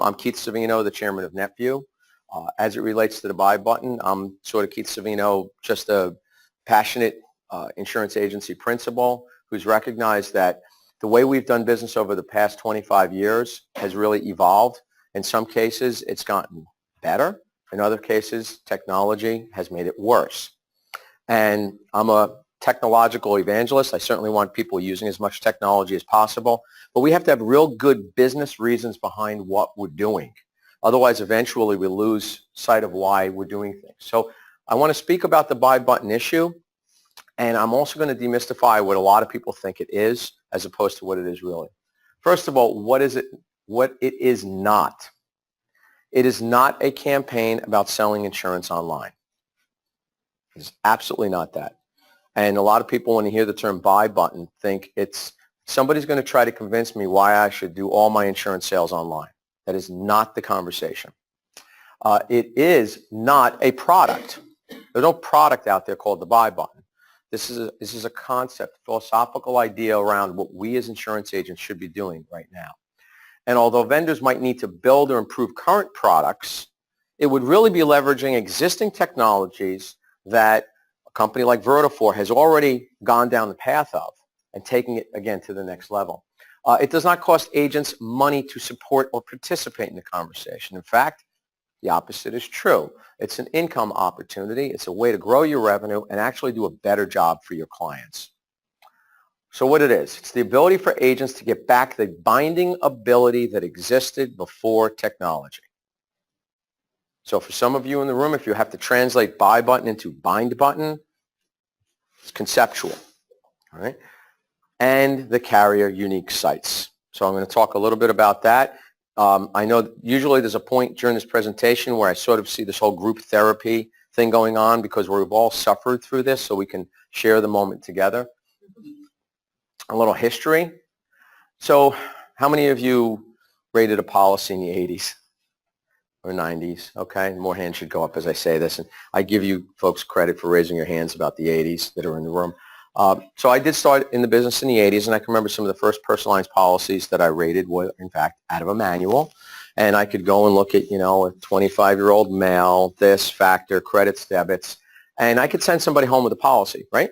I'm Keith Savino, the chairman of NetVU. As it relates to the buy button, I'm sort of Keith Savino, just a passionate insurance agency principal who's recognized that the way we've done business over the past 25 years has really evolved. In some cases, it's gotten better. In other cases, technology has made it worse. And I'm a technological evangelist. I certainly want people using as much technology as possible, but we have to have real good business reasons behind what we're doing. Otherwise, eventually we lose sight of why we're doing things. So I want to speak about the buy button issue, and I'm also going to demystify what a lot of people think it is as opposed to what it is really. First of all, what is it? What it is not. It is not a campaign about selling insurance online. It's absolutely not that. And a lot of people, when you hear the term buy button, think it's somebody's going to try to convince me why I should do all my insurance sales online. That is not the conversation. It is not a product. There's no product out there called the buy button. This is a concept, philosophical idea around what we as insurance agents should be doing right now. And although vendors might need to build or improve current products, it would really be leveraging existing technologies that a company like Vertifor has already gone down the path of and taking it again to the next level. It does not cost agents money to support or participate in the conversation. In fact, the opposite is true. It's an income opportunity. It's a way to grow your revenue and actually do a better job for your clients. So what it is, it's the ability for agents to get back the binding ability that existed before technology. So for some of you in the room, if you have to translate buy button into bind button, it's conceptual, all right? And the carrier unique sites. So I'm going to talk a little bit about that. I know usually there's a point during this presentation where I sort of see this whole group therapy thing going on because we've all suffered through this, so we can share the moment together. A little history. So how many of you rated a policy in the 80s or 90s? Okay, more hands should go up as I say this. And I give you folks credit for raising your hands about the 80s that are in the room. So I did start in the business in the 80s, and I can remember some of the first personalized policies that I rated were, in fact, out of a manual. And I could go and look at, you know, a 25-year-old male, this, factor, credits, debits, and I could send somebody home with a policy, right?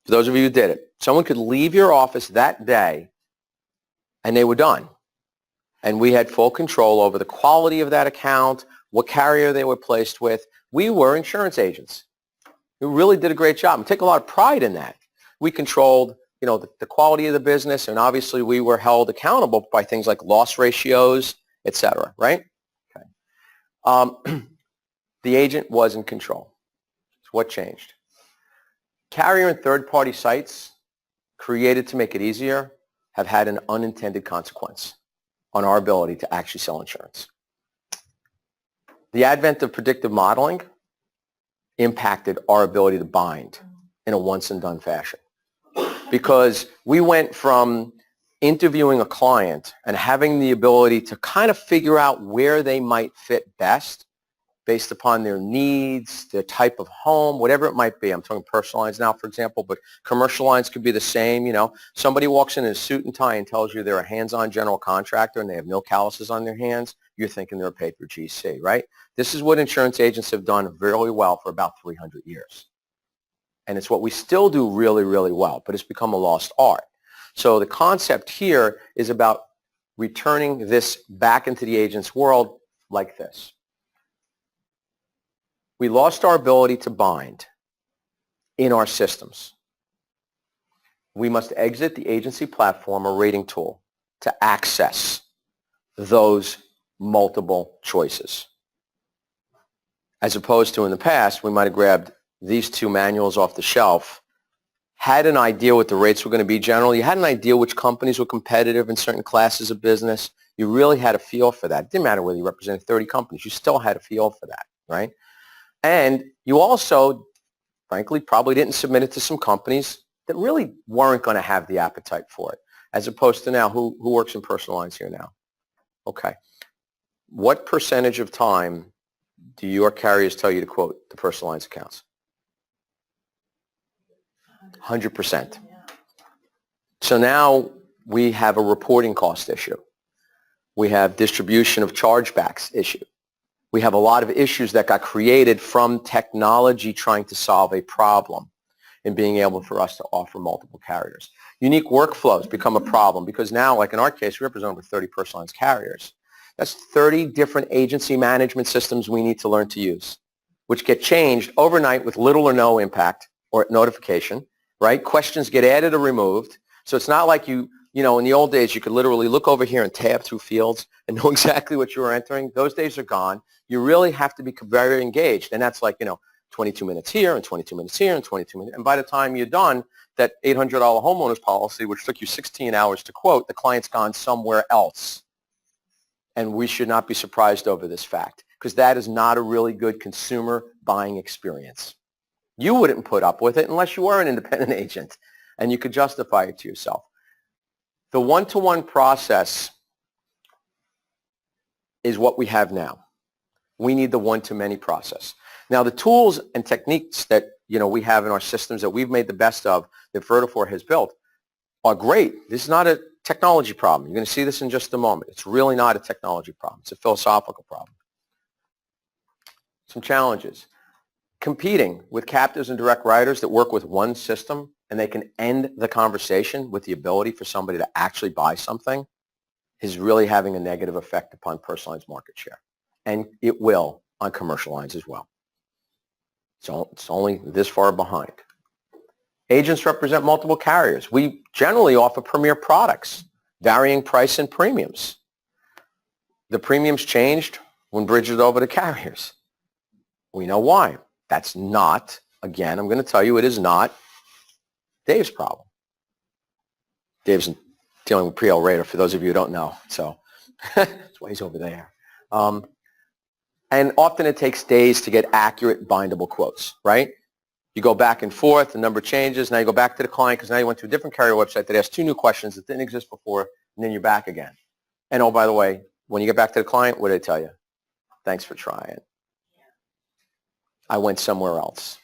For those of you who did it. Someone could leave your office that day, and they were done. And we had full control over the quality of that account, what carrier they were placed with. We were insurance agents who really did a great job and take a lot of pride in that. We controlled, you know, the quality of the business, and obviously we were held accountable by things like loss ratios, et cetera, right? Okay. The agent was in control. So what changed? Carrier and third-party sites created to make it easier have had an unintended consequence on our ability to actually sell insurance. The advent of predictive modeling impacted our ability to bind in a once-and-done fashion. Because we went from interviewing a client and having the ability to kind of figure out where they might fit best based upon their needs, their type of home, whatever it might be. I'm talking personal lines now, for example, but commercial lines could be the same. You know, somebody walks in a suit and tie and tells you they're a hands-on general contractor and they have no calluses on their hands. You're thinking they're a paper GC, right? This is what insurance agents have done very well for about 300 years. And it's what we still do really, really well, but it's become a lost art. So the concept here is about returning this back into the agent's world like this. We lost our ability to bind in our systems. We must exit the agency platform or rating tool to access those multiple choices. As opposed to in the past, we might have grabbed these two manuals off the shelf, had an idea what the rates were going to be generally. You had an idea which companies were competitive in certain classes of business. You really had a feel for that. It didn't matter whether you represented 30 companies. You still had a feel for that, right? And you also, frankly, probably didn't submit it to some companies that really weren't going to have the appetite for it, as opposed to now, who works in personal lines here now? Okay. What percentage of time do your carriers tell you to quote the personal lines accounts? 100%. So now we have a reporting cost issue. We have distribution of chargebacks issue. We have a lot of issues that got created from technology trying to solve a problem and being able for us to offer multiple carriers. Unique workflows become a problem because now, like in our case, we represent over 30 personal lines carriers. That's 30 different agency management systems we need to learn to use, which get changed overnight with little or no impact or notification, right? Questions get added or removed. So it's not like in the old days, you could literally look over here and tab through fields and know exactly what you were entering. Those days are gone. You really have to be very engaged. And that's like, 22 minutes here and 22 minutes here and 22 minutes. And by the time you're done, that $800 homeowner's policy, which took you 16 hours to quote, the client's gone somewhere else. And we should not be surprised over this fact because that is not a really good consumer buying experience. You wouldn't put up with it unless you were an independent agent and you could justify it to yourself. The one-to-one process is what we have now. We need the one-to-many process. Now, the tools and techniques that we have in our systems that we've made the best of, that Vertifor has built, are great. This is not a technology problem. You're going to see this in just a moment. It's really not a technology problem. It's a philosophical problem. Some challenges. Competing with captives and direct writers that work with one system and they can end the conversation with the ability for somebody to actually buy something is really having a negative effect upon personal lines market share. And it will on commercial lines as well. So it's only this far behind. Agents represent multiple carriers. We generally offer premier products, varying price and premiums. The premiums changed when bridged over to carriers. We know why. That's not, again, I'm going to tell you, it is not Dave's problem. Dave's dealing with pre-L Rater, for those of you who don't know. So that's why he's over there. And often it takes days to get accurate, bindable quotes, right? You go back and forth, the number changes, now you go back to the client because now you went to a different carrier website that asked 2 new questions that didn't exist before, and then you're back again. And oh, by the way, when you get back to the client, what did they tell you? Thanks for trying. I went somewhere else.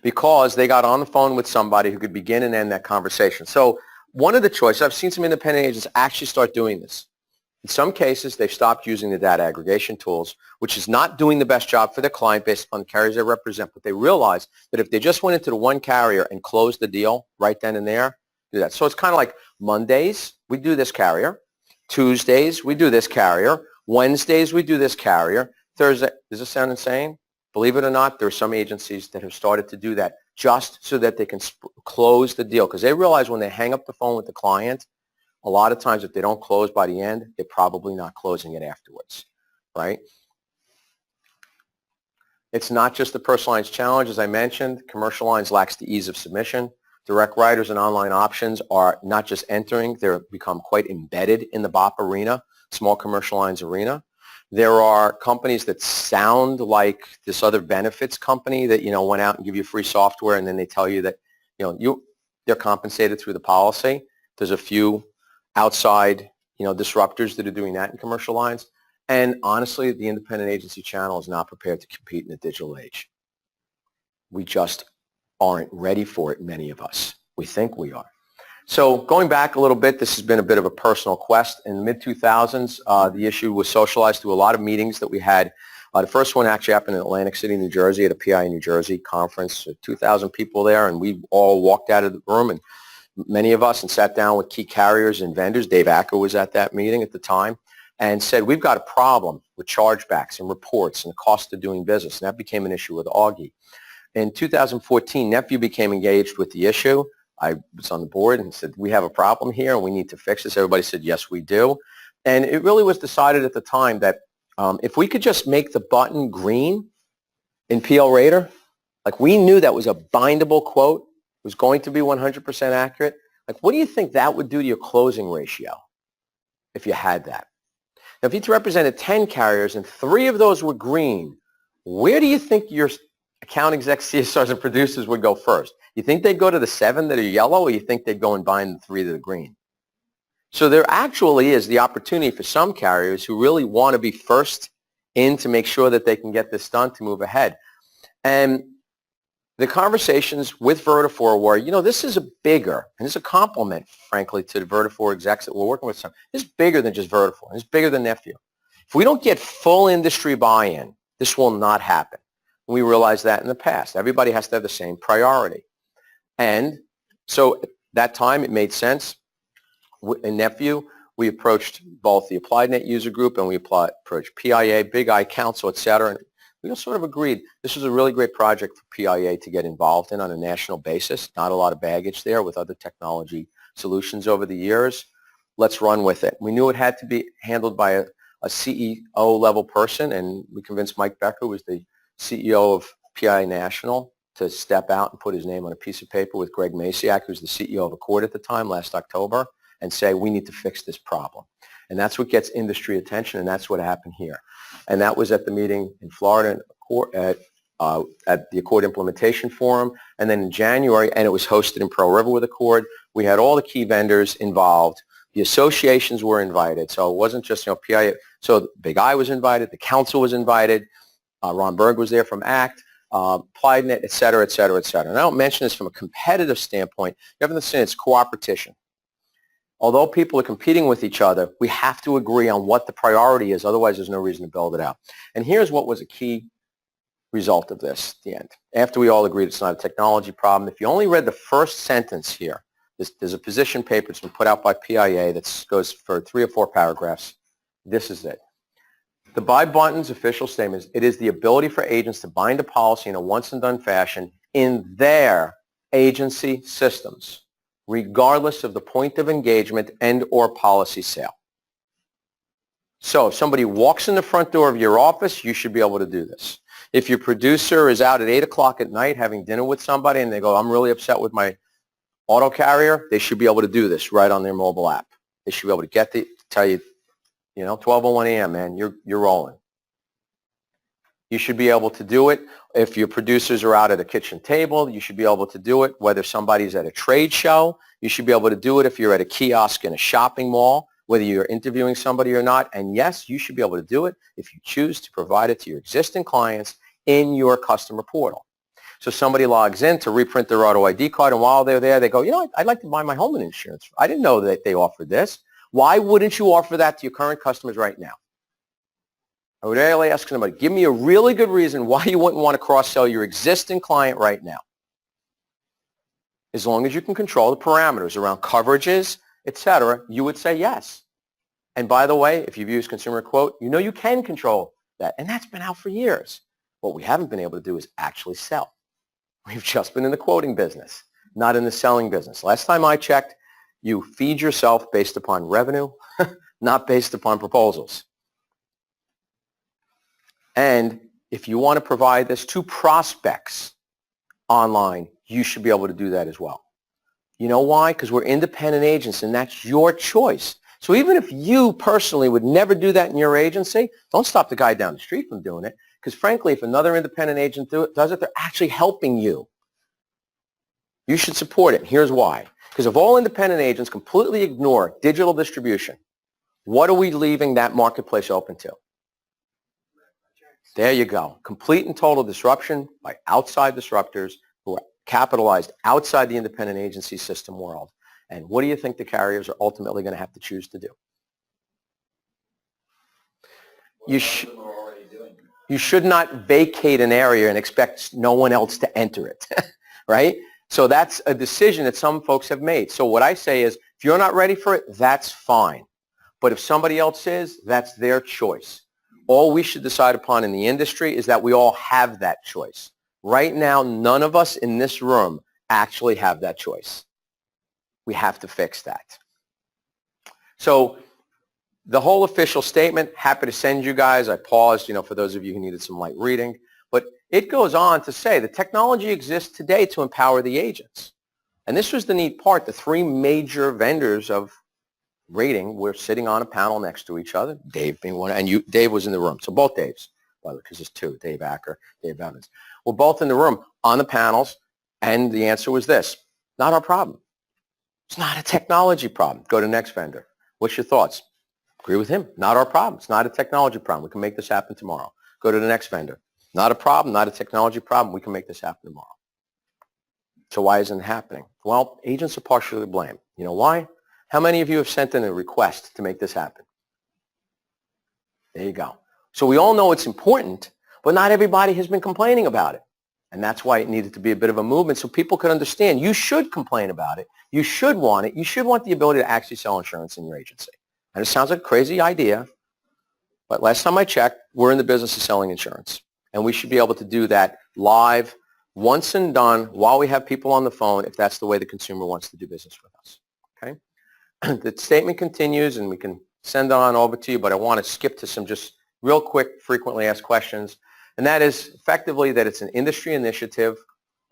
Because they got on the phone with somebody who could begin and end that conversation. So one of the choices, I've seen some independent agents actually start doing this. In some cases, they've stopped using the data aggregation tools, which is not doing the best job for their client based upon the carriers they represent. But they realize that if they just went into the one carrier and closed the deal right then and there, do that. So it's kind of like Mondays, we do this carrier. Tuesdays, we do this carrier. Wednesdays, we do this carrier. Thursday, does this sound insane? Believe it or not, there are some agencies that have started to do that just so that they can close the deal because they realize when they hang up the phone with the client, a lot of times if they don't close by the end, they're probably not closing it afterwards, right? It's not just the personal lines challenge. As I mentioned, commercial lines lacks the ease of submission. Direct writers and online options are not just entering, they're become quite embedded in the BOP arena, small commercial lines arena. There are companies that sound like this other benefits company that, went out and give you free software and then they tell you that, they're compensated through the policy. There's a few outside, disruptors that are doing that in commercial lines. And honestly, the independent agency channel is not prepared to compete in the digital age. We just aren't ready for it, many of us. We think we are. So going back a little bit, this has been a bit of a personal quest. In the mid-2000s, the issue was socialized through a lot of meetings that we had. The first one actually happened in Atlantic City, New Jersey, at a PI New Jersey conference. 2,000 people there, and we all walked out of the room, and many of us, and sat down with key carriers and vendors. Dave Acker was at that meeting at the time, and said, we've got a problem with chargebacks and reports and the cost of doing business. And that became an issue with Augie. In 2014, NetVU became engaged with the issue. I was on the board and said, we have a problem here and we need to fix this. Everybody said, yes, we do. And it really was decided at the time that if we could just make the button green in PL Rater, like we knew that was a bindable quote, was going to be 100% accurate. Like, what do you think that would do to your closing ratio if you had that? Now, if you represented 10 carriers and 3 of those were green, where do you think your account execs, CSRs, and producers would go first? You think they'd go to the 7 that are yellow, or you think they'd go and bind the 3 that are green? So there actually is the opportunity for some carriers who really want to be first in to make sure that they can get this done to move ahead. And the conversations with Vertafore were, this is a bigger, and it's a compliment, frankly, to the Vertafore execs that we're working with. This is bigger than just Vertafore. It's bigger than NetVU. If we don't get full industry buy-in, this will not happen. We realized that in the past. Everybody has to have the same priority. And so at that time, it made sense. In NetVU, we approached both the Applied Net User Group and we approached PIA, Big I Council, et cetera. And we all sort of agreed this was a really great project for PIA to get involved in on a national basis. Not a lot of baggage there with other technology solutions over the years. Let's run with it. We knew it had to be handled by a CEO level person, and we convinced Mike Becker, who was the CEO of PIA National, to step out and put his name on a piece of paper with Greg Masiak, who's the CEO of Accord at the time, last October, and say, we need to fix this problem. And that's what gets industry attention, and that's what happened here. And that was at the meeting in Florida at the Accord Implementation Forum. And then in January, and it was hosted in Pearl River with Accord, we had all the key vendors involved. The associations were invited. So it wasn't just, PIA. So Big I was invited. The council was invited. Ron Berg was there from ACT. PliedNet, et cetera, et cetera, et cetera. And I don't mention this from a competitive standpoint. You have to understand it's cooperation. Although people are competing with each other, we have to agree on what the priority is. Otherwise, there's no reason to build it out. And here's what was a key result of this at the end. After we all agreed it's not a technology problem, if you only read the first sentence here, there's a position paper that's been put out by PIA that goes for 3 or 4 paragraphs. This is it. The buy button's official statement is, it is the ability for agents to bind a policy in a once-and-done fashion in their agency systems, regardless of the point of engagement and or policy sale. So if somebody walks in the front door of your office, you should be able to do this. If your producer is out at 8 o'clock at night having dinner with somebody and they go, I'm really upset with my auto carrier, they should be able to do this right on their mobile app. They should be able to tell you, 12:01 a.m., man, you're rolling. You should be able to do it. If your producers are out at a kitchen table, you should be able to do it. Whether somebody's at a trade show, you should be able to do it if you're at a kiosk in a shopping mall, whether you're interviewing somebody or not. And yes, you should be able to do it if you choose to provide it to your existing clients in your customer portal. So somebody logs in to reprint their auto ID card, and while they're there, they go, I'd like to buy my home insurance. I didn't know that they offered this. Why wouldn't you offer that to your current customers right now? I would really ask somebody, give me a really good reason why you wouldn't want to cross-sell your existing client right now. As long as you can control the parameters around coverages, et cetera, you would say yes. And by the way, if you've used Consumer Quote, you can control that. And that's been out for years. What we haven't been able to do is actually sell. We've just been in the quoting business, not in the selling business. Last time I checked, you feed yourself based upon revenue, not based upon proposals. And if you want to provide this to prospects online, you should be able to do that as well. You know why? Because we're independent agents, and that's your choice. So even if you personally would never do that in your agency, don't stop the guy down the street from doing it. Because frankly, if another independent agent does it, they're actually helping you. You should support it. Here's why. Because if all independent agents completely ignore digital distribution, what are we leaving that marketplace open to? There you go. Complete and total disruption by outside disruptors who are capitalized outside the independent agency system world. And what do you think the carriers are ultimately going to have to choose to do? You should not vacate an area and expect no one else to enter it, right? So that's a decision that some folks have made. So what I say is, if you're not ready for it, that's fine. But if somebody else is, that's their choice. All we should decide upon in the industry is that we all have that choice. Right now, none of us in this room actually have that choice. We have to fix that. So the whole official statement, happy to send you guys. I paused, for those of you who needed some light reading. But it goes on to say the technology exists today to empower the agents. And this was the neat part. The 3 major vendors of rating were sitting on a panel next to each other, Dave being one, and Dave was in the room. So both Daves, by the way, because there's 2, Dave Acker, Dave Evans. We're both in the room on the panels, and the answer was this: not our problem. It's not a technology problem. Go to next vendor. What's your thoughts? Agree with him. Not our problem. It's not a technology problem. We can make this happen tomorrow. Go to the next vendor. Not a problem, not a technology problem. We can make this happen tomorrow. So why isn't it happening? Well, agents are partially to blame. You know why? How many of you have sent in a request to make this happen? There you go. So we all know it's important, but not everybody has been complaining about it. And that's why it needed to be a bit of a movement so people could understand you should complain about it. You should want it. You should want the ability to actually sell insurance in your agency. And it sounds like a crazy idea, but last time I checked, we're in the business of selling insurance. And we should be able to do that live, once and done, while we have people on the phone, if that's the way the consumer wants to do business with us. Okay? The statement continues, and we can send it on over to you, but I want to skip to some just real quick, frequently asked questions. And that is effectively that it's an industry initiative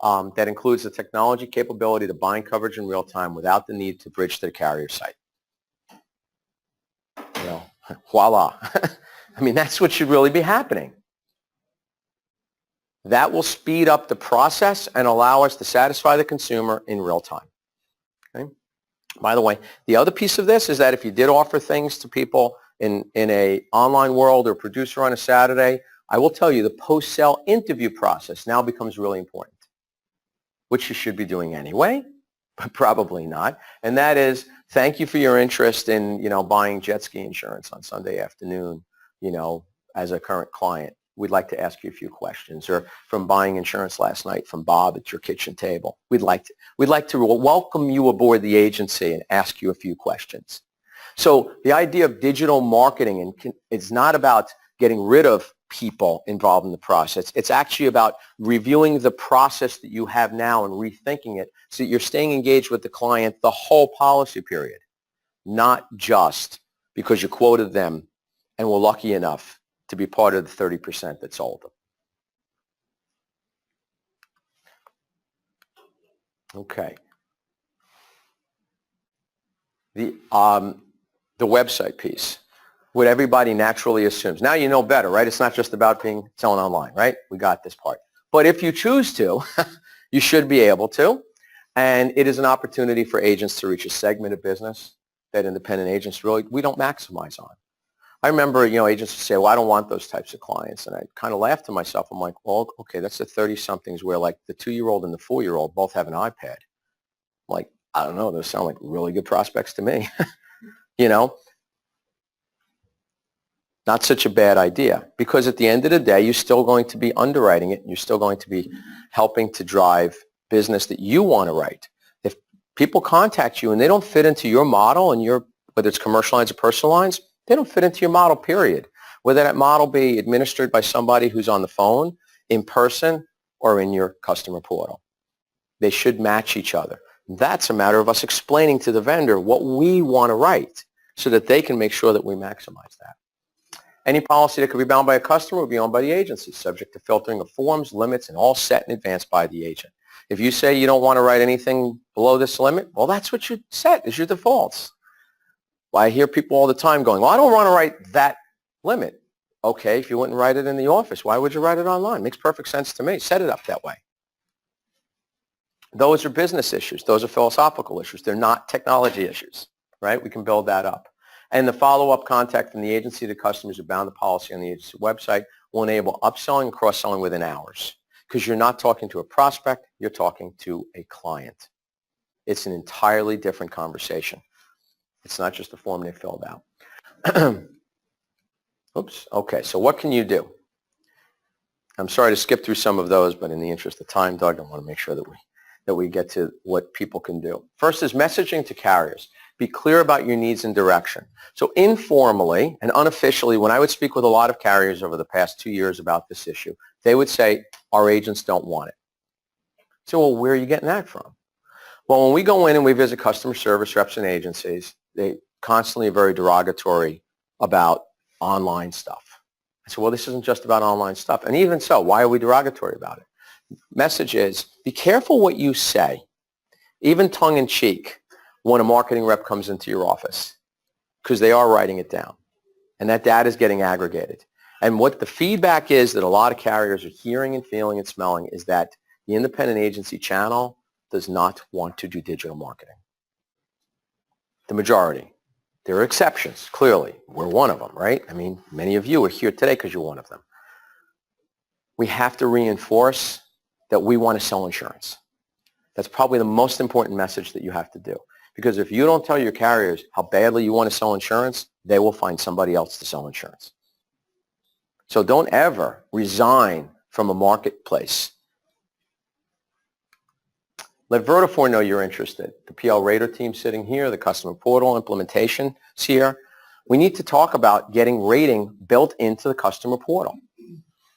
that includes the technology capability to bind coverage in real time without the need to bridge to the carrier site. You know, voila. I mean, that's what should really be happening. That will speed up the process and allow us to satisfy the consumer in real time. Okay? By the way, the other piece of this is that if you did offer things to people in a online world or producer on a Saturday, I will tell you the post-sale interview process now becomes really important, which you should be doing anyway, but probably not. And that is, thank you for your interest in, buying jet ski insurance on Sunday afternoon, as a current client. We'd like to ask you a few questions. Or from buying insurance last night from Bob at your kitchen table. We'd like to welcome you aboard the agency and ask you a few questions. So the idea of digital marketing is not about getting rid of people involved in the process. It's actually about reviewing the process that you have now and rethinking it so that you're staying engaged with the client the whole policy period, not just because you quoted them and were lucky enough to be part of the 30% that sold them. Okay. The website piece. What everybody naturally assumes. Now you know better, right? It's not just about selling online, right? We got this part. But if you choose to, you should be able to. And it is an opportunity for agents to reach a segment of business that independent agents we don't maximize on. I remember, agents would say, well, I don't want those types of clients. And I kind of laughed to myself. I'm like, well, okay, that's the 30-somethings where like the 2-year-old and the 4-year-old both have an iPad. I'm like, I don't know. Those sound like really good prospects to me. Not such a bad idea, because at the end of the day, you're still going to be underwriting it. You're still going to be helping to drive business that you want to write. If people contact you and they don't fit into your model and whether it's commercial lines or personal lines, they don't fit into your model, period. Whether that model be administered by somebody who's on the phone, in person, or in your customer portal. They should match each other. That's a matter of us explaining to the vendor what we want to write so that they can make sure that we maximize that. Any policy that could be bound by a customer will be owned by the agency, subject to filtering of forms, limits, and all set in advance by the agent. If you say you don't want to write anything below this limit, well, that's what you set as your defaults. Well, I hear people all the time going, well, I don't want to write that limit. Okay, if you wouldn't write it in the office, why would you write it online? Makes perfect sense to me. Set it up that way. Those are business issues. Those are philosophical issues. They're not technology issues, right? We can build that up. And the follow-up contact from the agency to customers who bound the policy on the agency website will enable upselling and cross-selling within hours, because you're not talking to a prospect, you're talking to a client. It's an entirely different conversation. It's not just a form they filled out. Oops. Okay, so what can you do? I'm sorry to skip through some of those, but in the interest of time, Doug, I want to make sure that we get to what people can do. First is messaging to carriers. Be clear about your needs and direction. So informally and unofficially, when I would speak with a lot of carriers over the past 2 years about this issue, they would say, our agents don't want it. So, well, where are you getting that from? Well, when we go in and we visit customer service reps and agencies, they constantly are very derogatory about online stuff. I said, well, this isn't just about online stuff. And even so, why are we derogatory about it? Message is, be careful what you say, even tongue-in-cheek, when a marketing rep comes into your office, because they are writing it down. And that data is getting aggregated. And what the feedback is that a lot of carriers are hearing and feeling and smelling is that the independent agency channel does not want to do digital marketing. The majority. There are exceptions, clearly. We're one of them, right? I mean, many of you are here today because you're one of them. We have to reinforce that we want to sell insurance. That's probably the most important message that you have to do. Because if you don't tell your carriers how badly you want to sell insurance, they will find somebody else to sell insurance. So don't ever resign from a marketplace. Let Vertafore know you're interested. The PL Rater team sitting here, the customer portal implementation is here. We need to talk about getting rating built into the customer portal.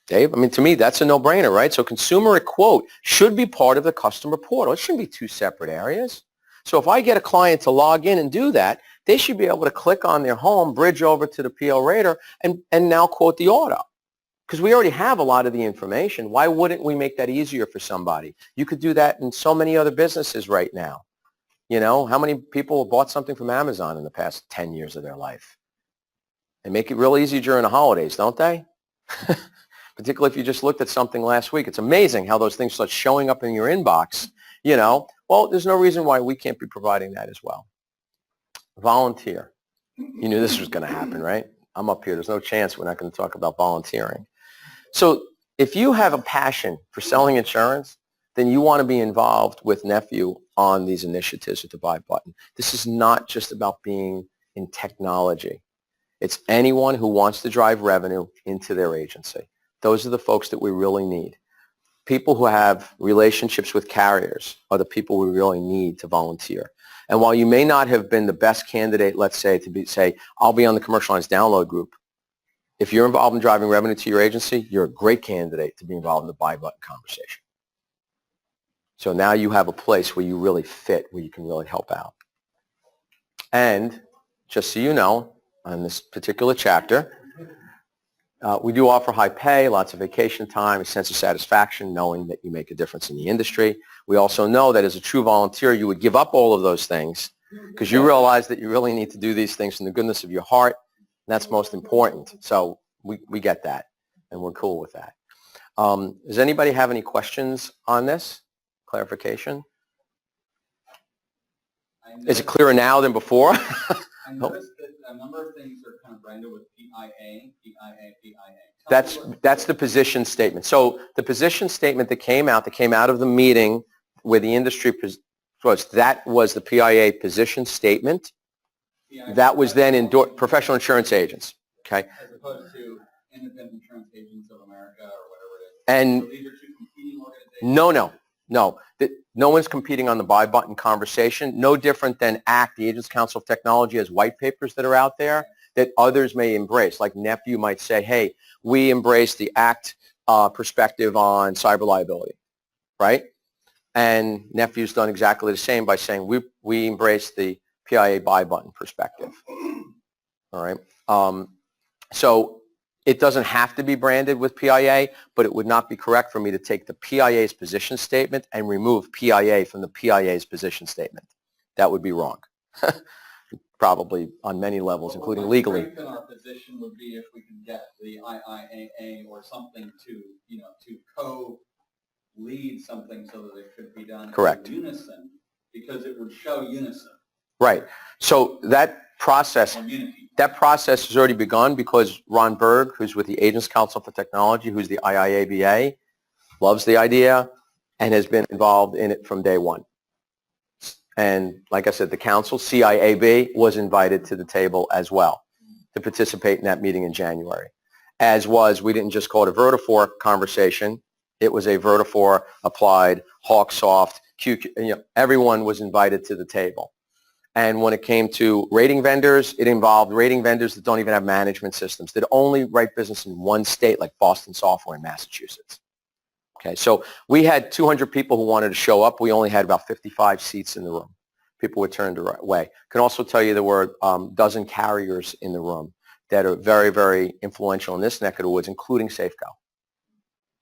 Dave, I mean, to me, that's a no-brainer, right? So consumer at quote should be part of the customer portal. It shouldn't be two separate areas. So if I get a client to log in and do that, they should be able to click on their home, bridge over to the PL Rater, and now quote the auto. Because we already have a lot of the information. Why wouldn't we make that easier for somebody? You could do that in so many other businesses right now. You know, how many people have bought something from Amazon in the past 10 years of their life? They make it real easy during the holidays, don't they? Particularly if you just looked at something last week. It's amazing how those things start showing up in your inbox, you know. Well, there's no reason why we can't be providing that as well. Volunteer. You knew this was going to happen, right? I'm up here. There's no chance we're not going to talk about volunteering. So if you have a passion for selling insurance, then you want to be involved with NetVU on these initiatives with the buy button. This is not just about being in technology. It's anyone who wants to drive revenue into their agency. Those are the folks that we really need. People who have relationships with carriers are the people we really need to volunteer. And while you may not have been the best candidate, let's say, to I'll be on the commercial lines download group, if you're involved in driving revenue to your agency, you're a great candidate to be involved in the buy button conversation. So now you have a place where you really fit, where you can really help out. And just so you know, on this particular chapter, we do offer high pay, lots of vacation time, a sense of satisfaction knowing that you make a difference in the industry. We also know that as a true volunteer, you would give up all of those things because you realize that you really need to do these things from the goodness of your heart. And that's most important. So we get that, and we're cool with that. Does anybody have any questions on this? Clarification? Is it clearer now than before? I noticed that a number of things are kind of branded with PIA, PIA, PIA. That's the position statement. So the position statement that came out of the meeting where the industry was, that was the PIA position statement. PIA, that was then endorsed, professional insurance agents. Okay. As opposed to Independent Insurance Agents of America or whatever it is. And so these are two competing organizations? No. No one's competing on the buy button conversation. No different than ACT, the Agents Council of Technology, has white papers that are out there that others may embrace. Like NetVU might say, hey, we embrace the ACT perspective on cyber liability, right? And NetVU's done exactly the same by saying we embrace the PIA buy button perspective. All right. So it doesn't have to be branded with PIA, but it would not be correct for me to take the PIA's position statement and remove PIA from the PIA's position statement. That would be wrong. Probably on many levels, including legally. Strengthen our position would be if we could get the IIAA or something to co-lead something so that it could be done Correct. in unison, because it would show unison. Right. So that process has already begun because Ron Berg, who's with the Agents Council for Technology, who's the IIABA, loves the idea and has been involved in it from day one. And like I said, the council, CIAB, was invited to the table as well to participate in that meeting in January. As was, we didn't just call it a Vertafore conversation. It was a Vertafore applied, HawkSoft, QQ, everyone was invited to the table. And when it came to rating vendors, it involved rating vendors that don't even have management systems, that only write business in one state, like Boston Software in Massachusetts. Okay, so we had 200 people who wanted to show up. We only had about 55 seats in the room. People were turned away. I can also tell you there were a dozen carriers in the room that are very, very influential in this neck of the woods, including Safeco.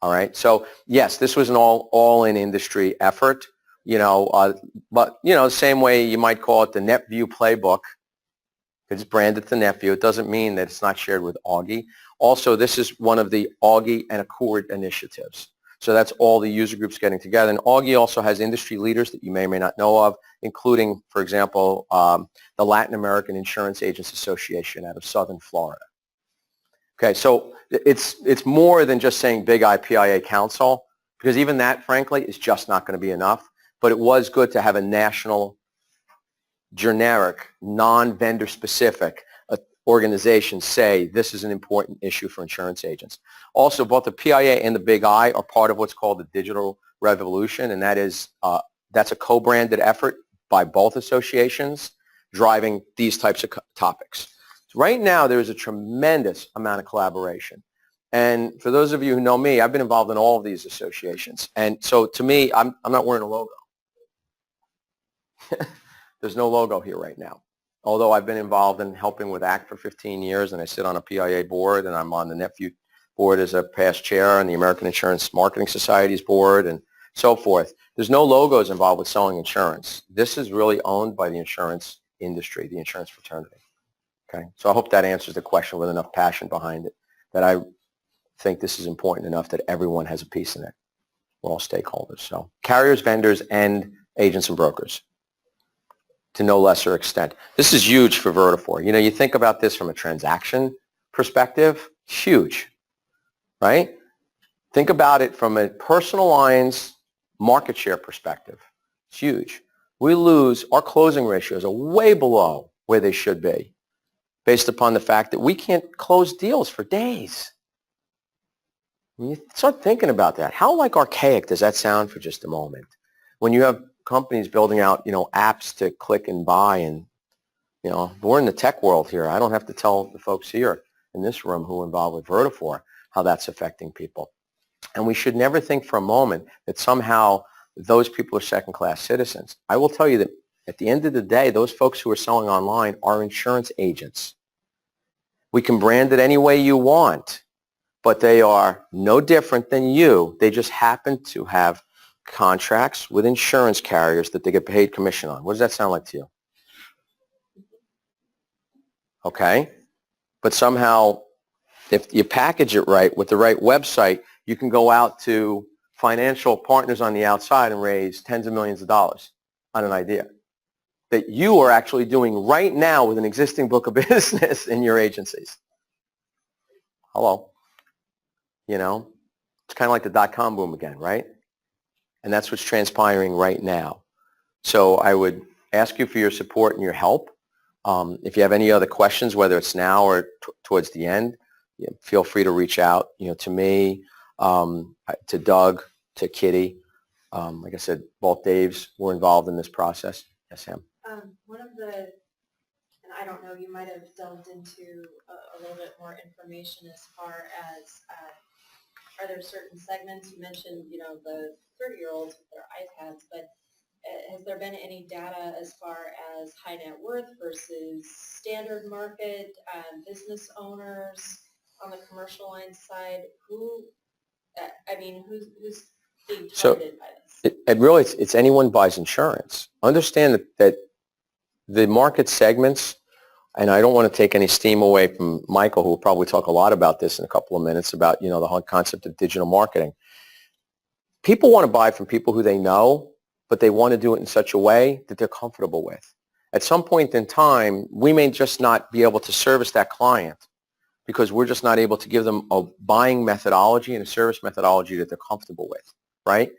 All right, so yes, this was an all-in industry effort. But the same way you might call it the NetVU playbook. It's branded to NetVU. It doesn't mean that it's not shared with Augie. Also, this is one of the Augie and Accord initiatives. So that's all the user groups getting together. And Augie also has industry leaders that you may or may not know of, including, for example, the Latin American Insurance Agents Association out of Southern Florida. Okay, so it's more than just saying Big IPIA Council, because even that, frankly, is just not going to be enough. but it was good to have a national, generic, non-vendor specific organization say this is an important issue for insurance agents. Also, both the PIA and the Big I are part of what's called the digital revolution, and that is that's a co-branded effort by both associations driving these types of topics. So right now, there is a tremendous amount of collaboration. And for those of you who know me, I've been involved in all of these associations. And so to me, I'm not wearing a logo. There's no logo here right now. Although I've been involved in helping with ACT for 15 years, and I sit on a PIA board, and I'm on the NetVU board as a past chair, and the American Insurance Marketing Society's board, and so forth. There's no logos involved with selling insurance. This is really owned by the insurance industry, the insurance fraternity. Okay, so I hope that answers the question with enough passion behind it, that I think this is important enough that everyone has a piece in it. We're all stakeholders. So carriers, vendors, and agents and brokers, to no lesser extent. This is huge for Vertafore. You know, you think about this from a transaction perspective, huge, right? Think about it from a personal lines market share perspective. It's huge. We lose, our closing ratios are way below where they should be based upon the fact that we can't close deals for days. When you start thinking about that, how like archaic does that sound for just a moment? When you have companies building out, you know, apps to click and buy, and, you know, we're in the tech world here. I don't have to tell the folks here in this room who are involved with Vertafore how that's affecting people. And we should never think for a moment that somehow those people are second-class citizens. I will tell you that at the end of the day, those folks who are selling online are insurance agents. We can brand it any way you want, but they are no different than you. They just happen to have contracts with insurance carriers that they get paid commission on. What does that sound like to you? Okay. But somehow, if you package it right with the right website, you can go out to financial partners on the outside and raise tens of millions of dollars on an idea that you are actually doing right now with an existing book of business in your agencies. Hello. You know, it's kind of like the dot-com boom again, right? And that's what's transpiring right now. So I would ask you for your support and your help. If you have any other questions, whether it's now or towards the end, you know, feel free to reach out, you know, to me, to Doug, to Kitty. Like I said, both Daves were involved in this process. Yes, Sam. One of the, and I don't know, you might have delved into a little bit more information as far as, are there certain segments? You mentioned, you know, the 30-year-olds with their iPads, but has there been any data as far as high net worth versus standard market, business owners on the commercial line side? Who, I mean, who's being targeted by this? It really, it's anyone buys insurance. Understand that the market segments, and I don't want to take any steam away from Michael, who will probably talk a lot about this in a couple of minutes, about, you know, the whole concept of digital marketing. People want to buy from people who they know, but they want to do it in such a way that they're comfortable with. At some point in time, we may just not be able to service that client because we're just not able to give them a buying methodology and a service methodology that they're comfortable with, right?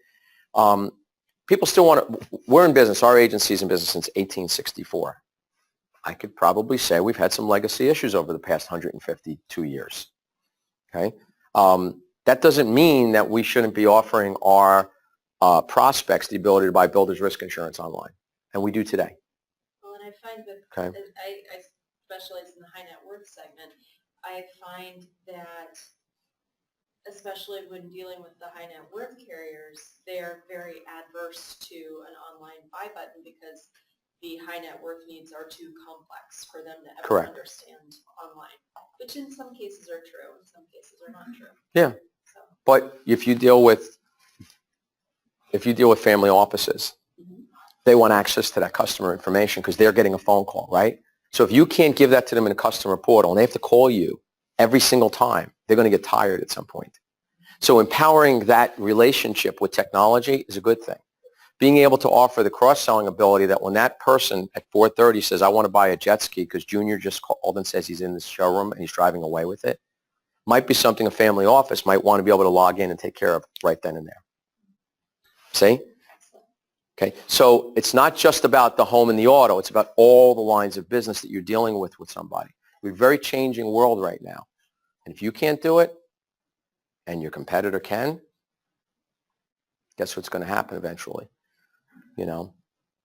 People still want to, we're in business, our agency's in business since 1864. I could probably say we've had some legacy issues over the past 152 years, okay? That doesn't mean that we shouldn't be offering our prospects the ability to buy builder's risk insurance online, and we do today. Well, and I find that Okay. I specialize in the high net worth segment. I find that, especially when dealing with the high net worth carriers, they're very adverse to an online buy button because the high net worth needs are too complex for them to ever Correct. understand online, which in some cases are true, in some cases are not true. Yeah. So. But if you deal with family offices, they want access to that customer information because they're getting a phone call, right? So if you can't give that to them in a customer portal and they have to call you every single time, they're going to get tired at some point. So empowering that relationship with technology is a good thing. Being able to offer the cross-selling ability that when that person at 4:30 says, I want to buy a jet ski because Junior just called and says he's in this showroom and he's driving away with it, might be something a family office might want to be able to log in and take care of right then and there. See? Okay, so it's not just about the home and the auto. It's about all the lines of business that you're dealing with somebody. We're a very changing world right now. And if you can't do it and your competitor can, guess what's going to happen eventually? You know?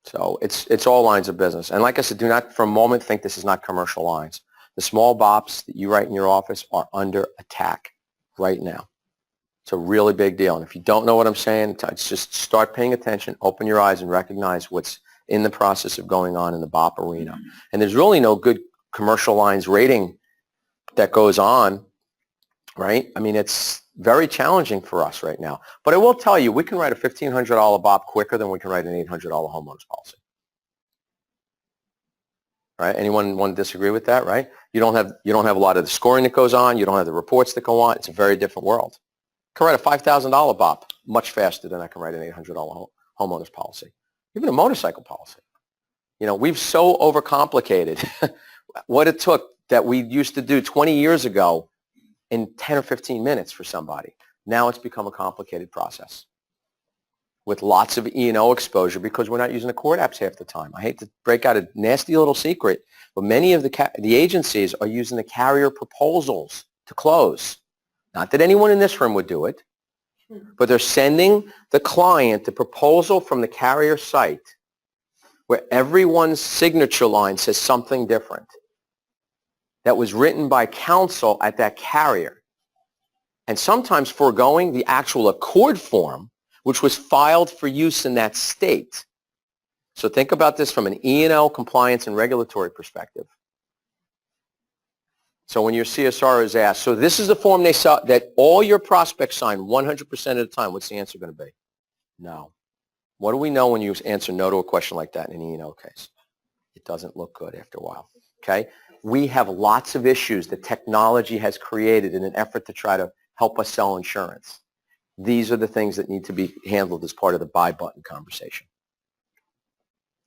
So it's all lines of business. And like I said, do not for a moment think this is not commercial lines. The small BOPs that you write in your office are under attack right now. It's a really big deal. And if you don't know what I'm saying, it's just start paying attention, open your eyes, and recognize what's in the process of going on in the BOP arena. And there's really no good commercial lines rating that goes on, right? I mean, it's very challenging for us right now. But I will tell you, we can write a $1,500 BOP quicker than we can write an $800 homeowners policy. Right? Anyone want to disagree with that, right? You don't have a lot of the scoring that goes on. You don't have the reports that go on. It's a very different world. I can write a $5,000 BOP much faster than I can write an $800 homeowners policy, even a motorcycle policy. You know, we've so overcomplicated what it took that we used to do 20 years ago in 10 or 15 minutes for somebody. Now it's become a complicated process with lots of E&O exposure because we're not using the court apps half the time. I hate to break out a nasty little secret, but many of the agencies are using the carrier proposals to close. Not that anyone in this room would do it, but they're sending the client the proposal from the carrier site where everyone's signature line says something different that was written by counsel at that carrier. And sometimes foregoing the actual accord form, which was filed for use in that state. So think about this from an E&O compliance and regulatory perspective. So when your CSR is asked, so this is the form they saw that all your prospects sign 100% of the time, what's the answer going to be? No. What do we know when you answer no to a question like that in an E&O case? It doesn't look good after a while, okay? We have lots of issues that technology has created in an effort to try to help us sell insurance. These are the things that need to be handled as part of the buy button conversation.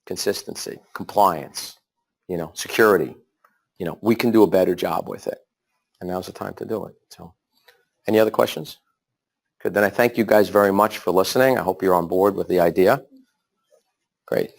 Consistency, compliance, you know, security. You know, we can do a better job with it. And now's the time to do it. So, any other questions? Good. Then I thank you guys very much for listening. I hope you're on board with the idea. Great.